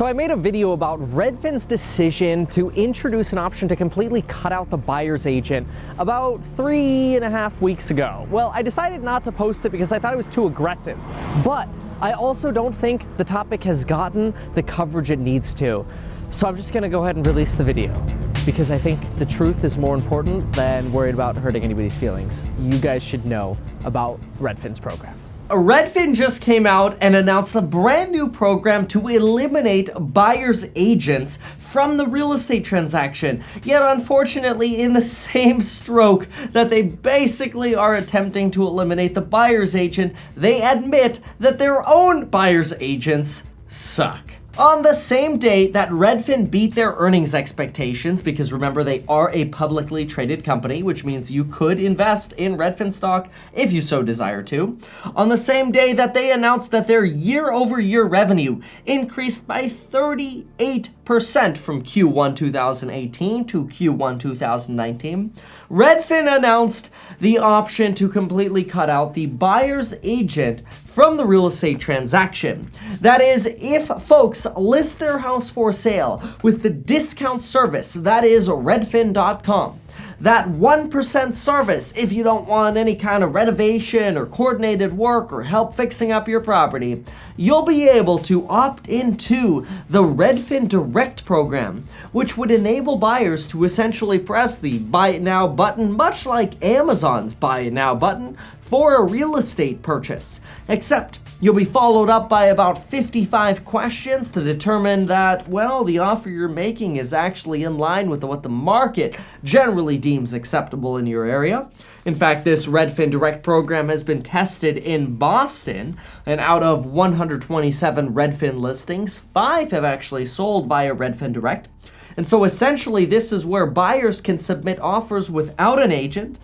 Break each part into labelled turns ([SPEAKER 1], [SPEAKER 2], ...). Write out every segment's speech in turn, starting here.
[SPEAKER 1] So I made a video about Redfin's decision to introduce an option to completely cut out the buyer's agent about 3.5 weeks ago. Well, I decided not to post it because I thought it was too aggressive, but I also don't think the topic has gotten the coverage it needs to. So I'm just gonna go ahead and release the video because I think the truth is more important than worried about hurting anybody's feelings. You guys should know about Redfin's program. Redfin just came out and announced a brand new program to eliminate buyer's agents from the real estate transaction. Yet unfortunately, in the same stroke that they basically are attempting to eliminate the buyer's agent, they admit that their own buyer's agents suck. On the same day that Redfin beat their earnings expectations, because remember they are a publicly traded company, which means you could invest in Redfin stock if you so desire to. On the same day that they announced that their year-over-year revenue increased by 38% from Q1 2018 to Q1 2019, Redfin announced the option to completely cut out the buyer's agent from the real estate transaction. That is, if folks list their house for sale with the discount service, that is redfin.com, that 1% service if you don't want any kind of renovation or coordinated work or help fixing up your property, you'll be able to opt into the Redfin Direct program, which would enable buyers to essentially press the Buy It Now button, much like Amazon's Buy It Now button, for a real estate purchase. Except you'll be followed up by about 55 questions to determine that, well, the offer you're making is actually in line with what the market generally deems acceptable in your area. In fact, this Redfin Direct program has been tested in Boston, and out of 127 Redfin listings, 5 have actually sold via Redfin Direct. And so essentially, this is where buyers can submit offers without an agent,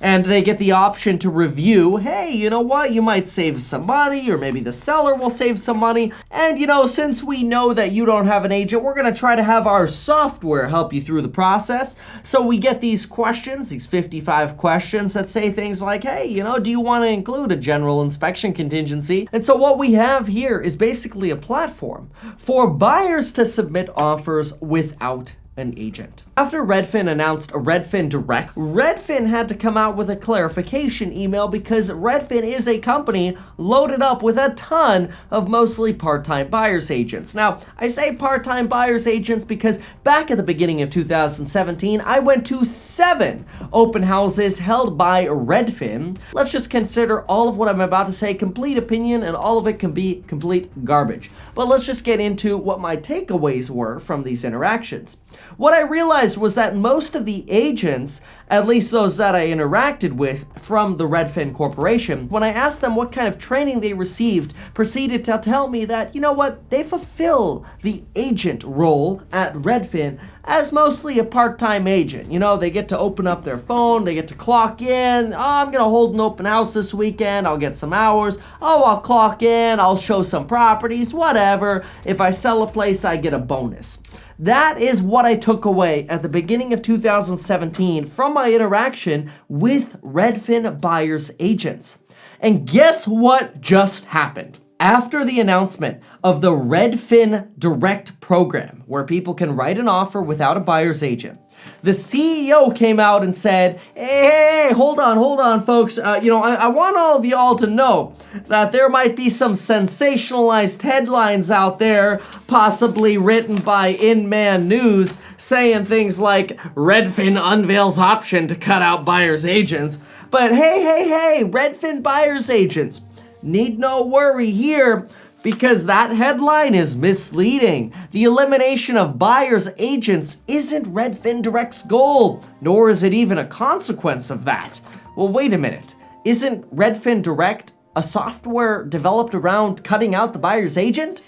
[SPEAKER 1] and they get the option to review, hey, you know what, you might save some money, or maybe the seller will save some money. And you know, since we know that you don't have an agent, we're gonna try to have our software help you through the process. So we get these questions, these 55 questions that say things like, hey, you know, do you wanna include a general inspection contingency? And so what we have here is basically a platform for buyers to submit offers without an agent. After Redfin announced Redfin Direct, Redfin had to come out with a clarification email because Redfin is a company loaded up with a ton of mostly part-time buyer's agents. Now, I say part-time buyer's agents because back at the beginning of 2017, I went to 7 open houses held by Redfin. Let's just consider all of what I'm about to say complete opinion, and all of it can be complete garbage. But let's just get into what my takeaways were from these interactions. What I realized was that most of the agents, at least those that I interacted with from the Redfin Corporation, when I asked them what kind of training they received, proceeded to tell me that, you know what, they fulfill the agent role at Redfin as mostly a part-time agent. You know, they get to open up their phone, they get to clock in, oh, I'm gonna hold an open house this weekend, I'll get some hours, oh, I'll clock in, I'll show some properties, whatever. If I sell a place, I get a bonus. That is what I took away at the beginning of 2017 from my interaction with Redfin buyer's agents. And guess what just happened? After the announcement of the Redfin Direct program, where people can write an offer without a buyer's agent, the CEO came out and said, hey, hold on, folks. I want all of y'all to know that there might be some sensationalized headlines out there, possibly written by In-Man News, saying things like, Redfin unveils option to cut out buyer's agents. But hey, Redfin buyer's agents, need no worry here, because that headline is misleading. The elimination of buyer's agents isn't Redfin Direct's goal, nor is it even a consequence of that. Well, wait a minute. Isn't Redfin Direct a software developed around cutting out the buyer's agent?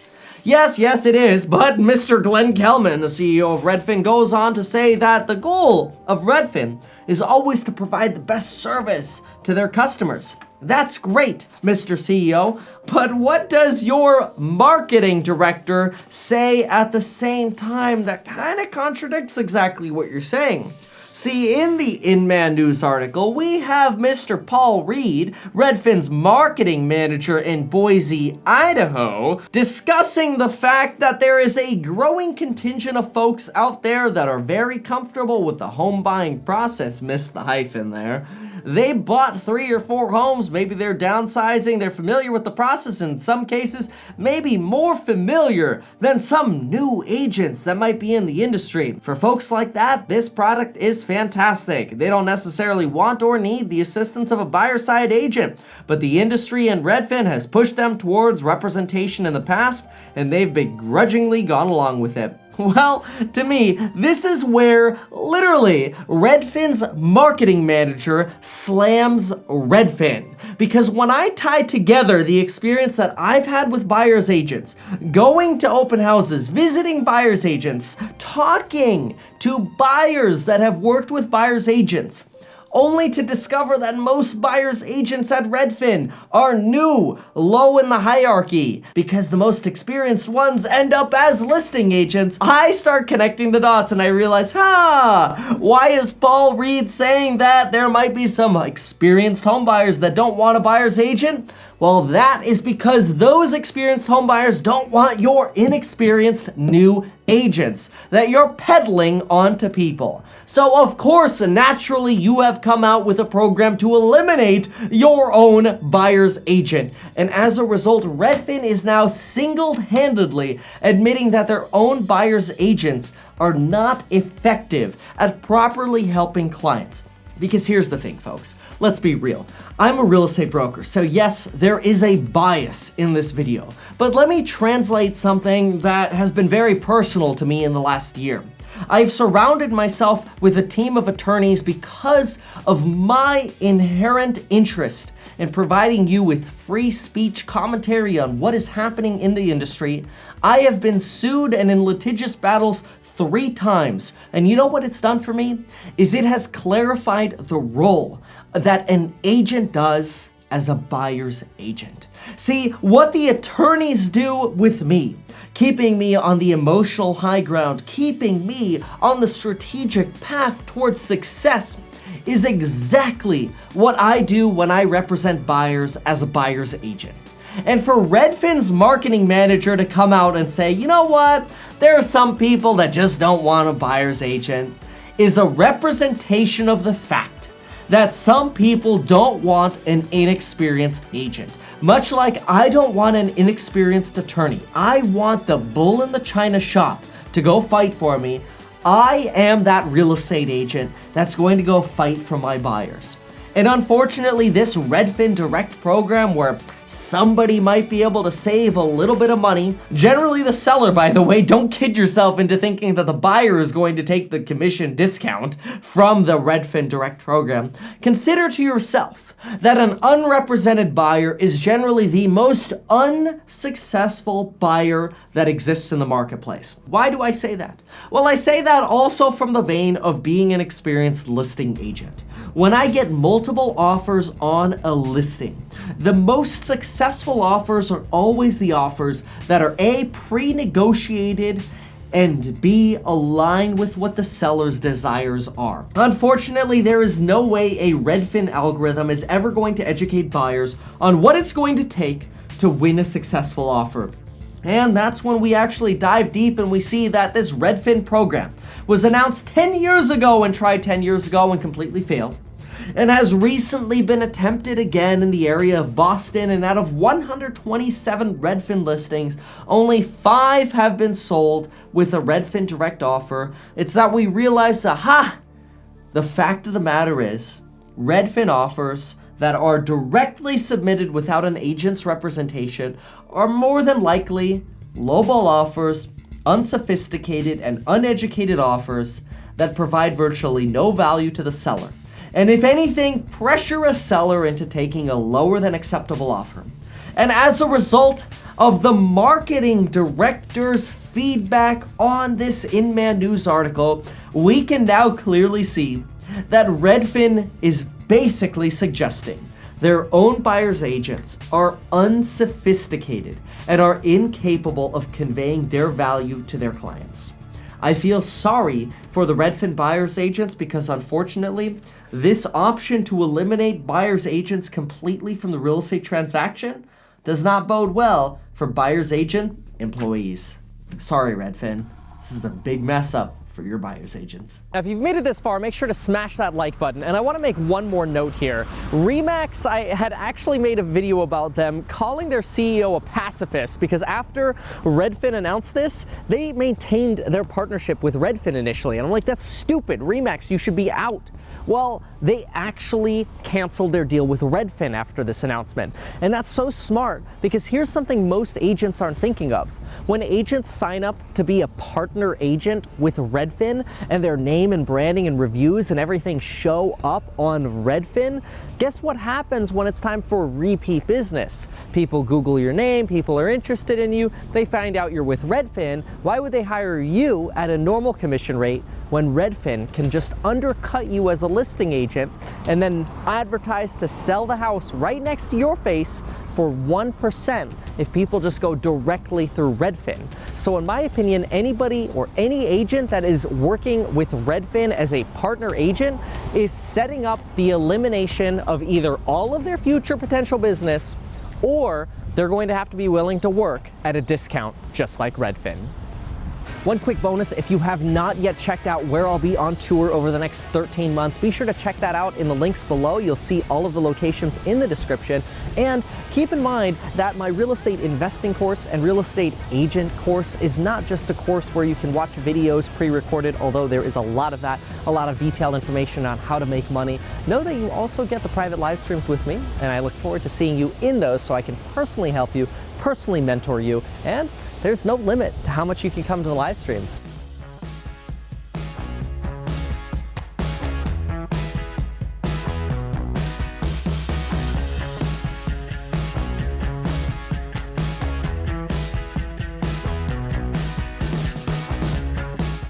[SPEAKER 1] Yes, it is, but Mr. Glenn Kelman, the CEO of Redfin, goes on to say that the goal of Redfin is always to provide the best service to their customers. That's great, Mr. CEO, but what does your marketing director say at the same time that kind of contradicts exactly what you're saying? See, in the Inman News article, we have Mr. Paul Reed, Redfin's marketing manager in Boise, Idaho, discussing the fact that there is a growing contingent of folks out there that are very comfortable with the home buying process, missed the hyphen there. They bought 3 or 4 homes, maybe they're downsizing, they're familiar with the process, in some cases, maybe more familiar than some new agents that might be in the industry. For folks like that, this product is fantastic. They don't necessarily want or need the assistance of a buyer side agent, but the industry and Redfin has pushed them towards representation in the past, and they've begrudgingly gone along with it. Well, to me, this is where, literally, Redfin's marketing manager slams Redfin. Because when I tie together the experience that I've had with buyer's agents, going to open houses, visiting buyer's agents, talking to buyers that have worked with buyer's agents, only to discover that most buyer's agents at Redfin are new, low in the hierarchy, because the most experienced ones end up as listing agents, I start connecting the dots and I realize, why is Paul Reed saying that there might be some experienced home buyers that don't want a buyer's agent? Well, that is because those experienced home buyers don't want your inexperienced new agents that you're peddling onto people. So of course, naturally, you have come out with a program to eliminate your own buyer's agent. And as a result, Redfin is now single-handedly admitting that their own buyer's agents are not effective at properly helping clients. Because here's the thing, folks. Let's be real. I'm a real estate broker, so yes, there is a bias in this video. But let me translate something that has been very personal to me in the last year. I've surrounded myself with a team of attorneys because of my inherent interest in providing you with free speech commentary on what is happening in the industry. I have been sued and in litigious battles 3 times. And you know what it's done for me? Is it has clarified the role that an agent does as a buyer's agent. See, what the attorneys do with me, keeping me on the emotional high ground, keeping me on the strategic path towards success, is exactly what I do when I represent buyers as a buyer's agent. And for Redfin's marketing manager to come out and say, you know what, there are some people that just don't want a buyer's agent, is a representation of the fact that some people don't want an inexperienced agent. Much like I don't want an inexperienced attorney. I want the bull in the china shop to go fight for me. I am that real estate agent that's going to go fight for my buyers. And unfortunately, this Redfin Direct program where somebody might be able to save a little bit of money, generally the seller, by the way, don't kid yourself into thinking that the buyer is going to take the commission discount from the Redfin Direct program. Consider to yourself that an unrepresented buyer is generally the most unsuccessful buyer that exists in the marketplace. Why do I say that? Well, I say that also from the vein of being an experienced listing agent. When I get multiple offers on a listing, the most successful offers are always the offers that are A, pre-negotiated, and B, aligned with what the seller's desires are. Unfortunately, there is no way a Redfin algorithm is ever going to educate buyers on what it's going to take to win a successful offer. And that's when we actually dive deep and we see that this Redfin program was announced 10 years ago and tried 10 years ago and completely failed, and has recently been attempted again in the area of Boston, and out of 127 Redfin listings, only 5 have been sold with a Redfin Direct offer. It's that we realize, the fact of the matter is, Redfin offers that are directly submitted without an agent's representation are more than likely lowball offers, unsophisticated and uneducated offers that provide virtually no value to the seller. And if anything, pressure a seller into taking a lower than acceptable offer. And as a result of the marketing director's feedback on this Inman News article, we can now clearly see that Redfin is basically suggesting their own buyer's agents are unsophisticated and are incapable of conveying their value to their clients. I feel sorry for the Redfin buyer's agents because unfortunately, this option to eliminate buyer's agents completely from the real estate transaction does not bode well for buyer's agent employees. Sorry, Redfin. This is a big mess up for your buyer's agents. Now, if you've made it this far, make sure to smash that like button. And I want to make one more note here. RE/MAX, I had actually made a video about them calling their CEO a pacifist because after Redfin announced this, they maintained their partnership with Redfin initially. And I'm like, that's stupid. RE/MAX, you should be out. Well, they actually canceled their deal with Redfin after this announcement. And that's so smart because here's something most agents aren't thinking of. When agents sign up to be a partner agent with Redfin and their name and branding and reviews and everything show up on Redfin, guess what happens when it's time for repeat business? People Google your name, people are interested in you, they find out you're with Redfin. Why would they hire you at a normal commission rate when Redfin can just undercut you as a listing agent and then advertise to sell the house right next to your face for 1% if people just go directly through Redfin? So in my opinion, anybody or any agent that is working with Redfin as a partner agent is setting up the elimination of either all of their future potential business, or they're going to have to be willing to work at a discount just like Redfin. One quick bonus, if you have not yet checked out where I'll be on tour over the next 13 months, be sure to check that out in the links below. You'll see all of the locations in the description. And keep in mind that my real estate investing course and real estate agent course is not just a course where you can watch videos pre-recorded, although there is a lot of that, a lot of detailed information on how to make money. Know that you also get the private live streams with me, and I look forward to seeing you in those so I can personally help you, personally mentor you, and there's no limit to how much you can come to the live streams.